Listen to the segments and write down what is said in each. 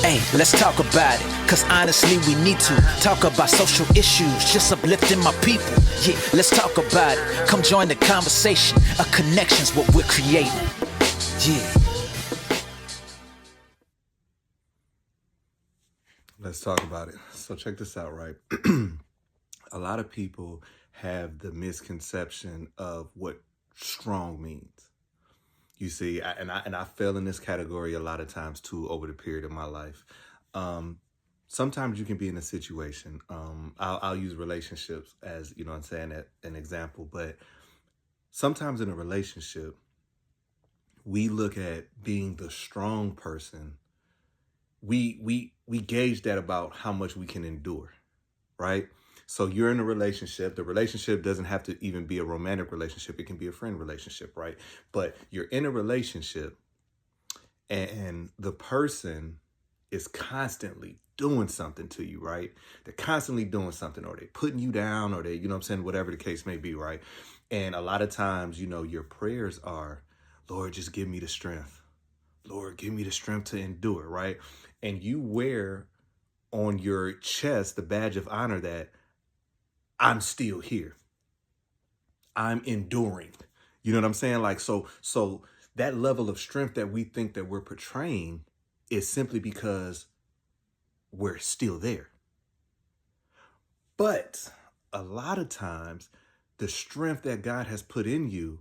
Hey, let's talk about it, cause honestly we need to talk about social issues, just uplifting my people. Yeah, let's talk about it. Come join the conversation. A connection's what we're creating. Yeah. Let's talk about it. So check this out, right? A lot of people have the misconception of what strong means. You see, I fell in this category a lot of times too over the period of my life. Sometimes you can be in a situation. I'll use relationships as I'm saying an example, but sometimes in a relationship, we look at being the strong person. We gauge that about how much we can endure, right? So you're in a relationship. The relationship doesn't have to even be a romantic relationship. It can be a friend relationship, right? But you're in a relationship and the person is constantly doing something to you, right? They're constantly doing something, or they're putting you down, or whatever the case may be, right? And a lot of times, your prayers are, Lord, just give me the strength. Lord, give me the strength to endure, right? And you wear on your chest the badge of honor that I'm still here. I'm enduring. You know what I'm saying? Like, so that level of strength that we think that we're portraying is simply because we're still there. But a lot of times, the strength that God has put in you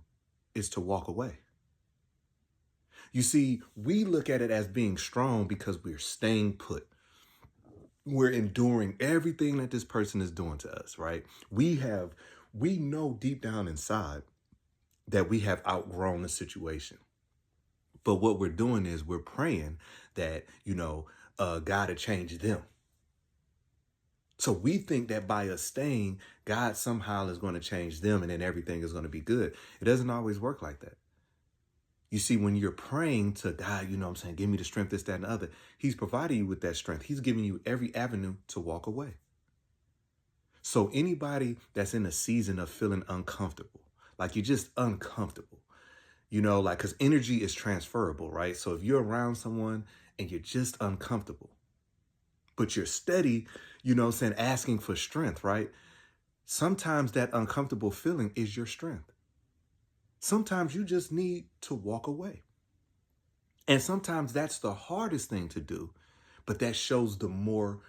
is to walk away. You see, we look at it as being strong because we're staying put. We're enduring everything that this person is doing to us, right? We know deep down inside that we have outgrown the situation. But what we're doing is we're praying that, God to change them. So we think that by us staying, God somehow is going to change them and then everything is going to be good. It doesn't always work like that. You see, when you're praying to God, give me the strength, this, that, and the other, he's providing you with that strength. He's giving you every avenue to walk away. So anybody that's in a season of feeling uncomfortable, like you're just uncomfortable, because energy is transferable, right? So if you're around someone and you're just uncomfortable, but you're steady, asking for strength, right? Sometimes that uncomfortable feeling is your strength. Sometimes you just need to walk away. And sometimes that's the hardest thing to do, but that shows the more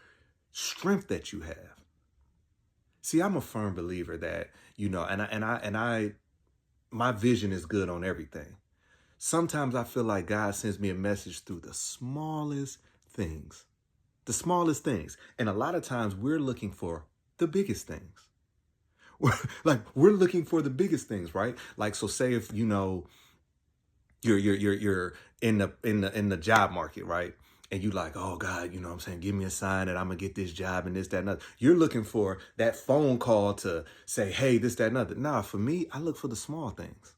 strength that you have. See, I'm a firm believer that, my vision is good on everything. Sometimes I feel like God sends me a message through the smallest things. The smallest things. And a lot of times we're looking for the biggest things. We're looking for the biggest things, right? Like, so say if, you're in the job market, right? And you like, oh God, give me a sign that I'm gonna get this job and this, that, and other. You're looking for that phone call to say, hey, this, that, and other. Nah, for me, I look for the small things.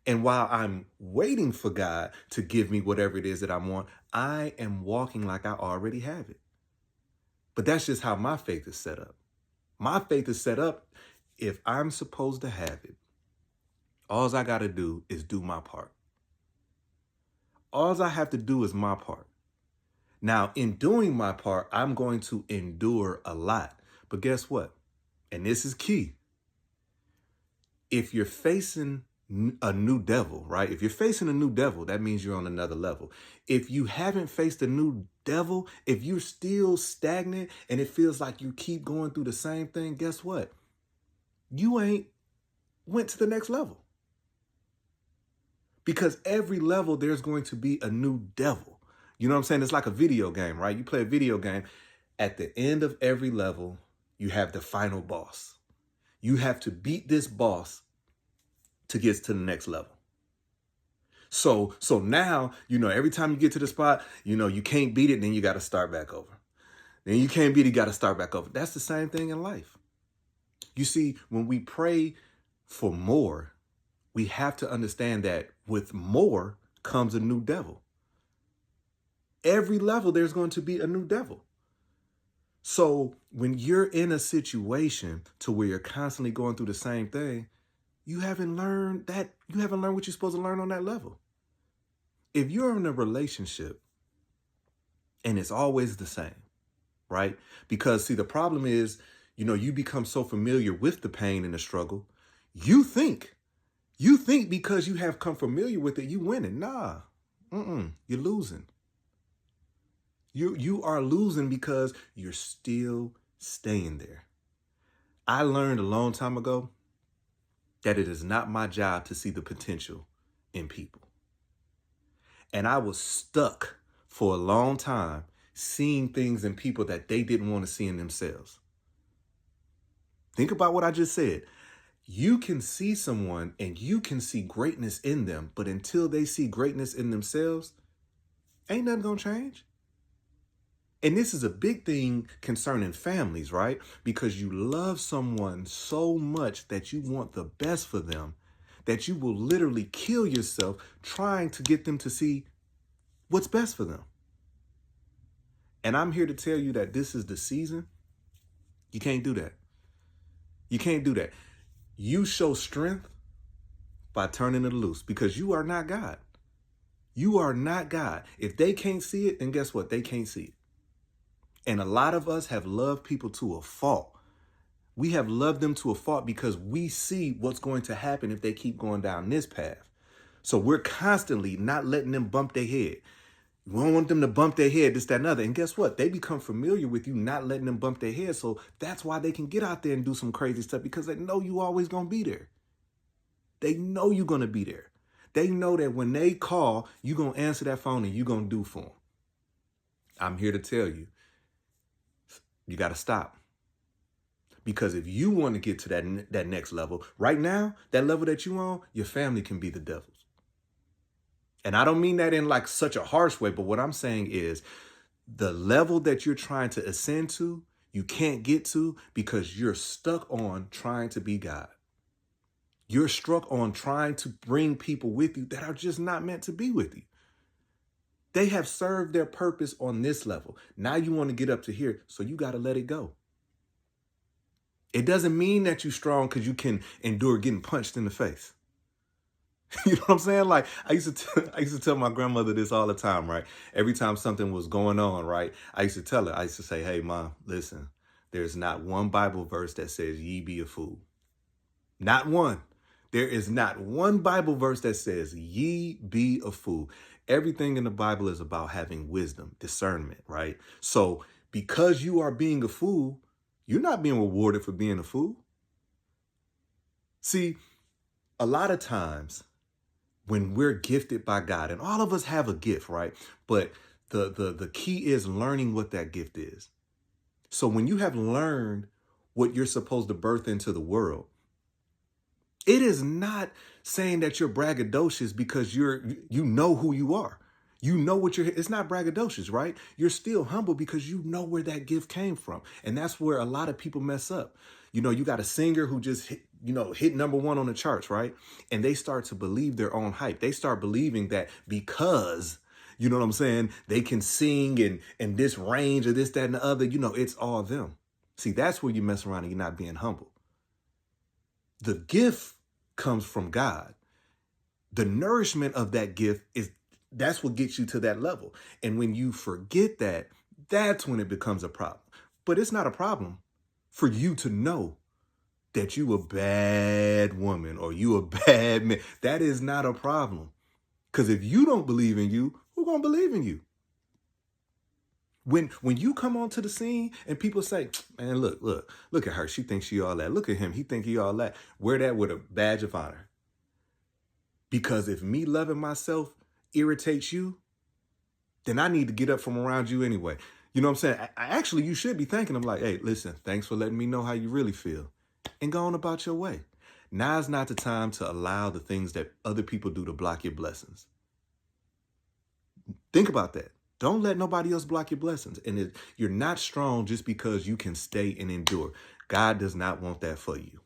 And while I'm waiting for God to give me whatever it is that I want, I am walking like I already have it. But that's just how my faith is set up. My faith is set up, if I'm supposed to have it, all I got to do is do my part. All I have to do is my part. Now, in doing my part, I'm going to endure a lot. But guess what? And this is key. If you're facing a new devil, right? If you're facing a new devil, that means you're on another level. If you haven't faced a new devil, if you're still stagnant and it feels like you keep going through the same thing, guess what? You ain't went to the next level. Because every level, there's going to be a new devil. You know what I'm saying? It's like a video game, right? You play a video game. At the end of every level, you have the final boss. You have to beat this boss to get to the next level. So now, every time you get to the spot, you can't beat it, then you got to start back over. Then you can't beat it, you got to start back over. That's the same thing in life. You see, when we pray for more, we have to understand that with more comes a new devil. Every level, there's going to be a new devil. So when you're in a situation to where you're constantly going through the same thing, you haven't learned what you're supposed to learn on that level. If you're in a relationship And it's always the same, right? Because see, the problem is, you become so familiar with the pain and the struggle. You think because you have come familiar with it, you winning. Nah, you're losing. You are losing because you're still staying there. I learned a long time ago that it is not my job to see the potential in people. And I was stuck for a long time seeing things in people that they didn't want to see in themselves. Think about what I just said. You can see someone and you can see greatness in them, but until they see greatness in themselves, ain't nothing gonna change. And this is a big thing concerning families, right? Because you love someone so much that you want the best for them, that you will literally kill yourself trying to get them to see what's best for them. And I'm here to tell you that this is the season. You can't do that. You can't do that. You show strength by turning it loose because you are not God. You are not God. If they can't see it, then guess what? They can't see it. And a lot of us have loved people to a fault. We have loved them to a fault because we see what's going to happen if they keep going down this path. So we're constantly not letting them bump their head. We don't want them to bump their head, this, that, and other. And guess what? They become familiar with you not letting them bump their head. So that's why they can get out there and do some crazy stuff because they know you always going to be there. They know you're going to be there. They know that when they call, you're going to answer that phone and you're going to do for them. I'm here to tell you, you got to stop. Because if you want to get to that next level, right now, that level that you on, your family can be the devil's. And I don't mean that in like such a harsh way, but what I'm saying is the level that you're trying to ascend to, you can't get to because you're stuck on trying to be God. You're stuck on trying to bring people with you that are just not meant to be with you. They have served their purpose on this level. Now you want to get up to here, so you got to let it go. It doesn't mean that you're strong because you can endure getting punched in the face. You know what I'm saying? Like I used to tell my grandmother this all the time, right? Every time something was going on, right? I used to say, hey, Mom, listen, there's not one Bible verse that says ye be a fool. Not one. There is not one Bible verse that says ye be a fool. Everything in the Bible is about having wisdom, discernment, right? So because you are being a fool, you're not being rewarded for being a fool. See, a lot of times when we're gifted by God, and all of us have a gift, right? But the key is learning what that gift is. So when you have learned what you're supposed to birth into the world, it is not saying that you're braggadocious because you know who you are. You know what it's not braggadocious, right? You're still humble because you know where that gift came from. And that's where a lot of people mess up. You got a singer who just hit number one on the charts, right? And they start to believe their own hype. They start believing that because, you know what I'm saying, they can sing in this range or this, that, and the other, it's all them. See, that's where you mess around and you're not being humble. The gift comes from God. The nourishment of that gift that's what gets you to that level. And when you forget that, that's when it becomes a problem. But it's not a problem for you to know that you a bad woman or you a bad man. That is not a problem. Because if you don't believe in you, who's going to believe in you? When you come onto the scene and people say, man, look at her. She thinks she all that. Look at him. He think he all that. Wear that with a badge of honor. Because if me loving myself irritates you, then I need to get up from around you anyway. You know what I'm saying? Actually, you should be thanking them like, hey, listen, thanks for letting me know how you really feel. And go on about your way. Now's not the time to allow the things that other people do to block your blessings. Think about that. Don't let nobody else block your blessings. And you're not strong just because you can stay and endure. God does not want that for you.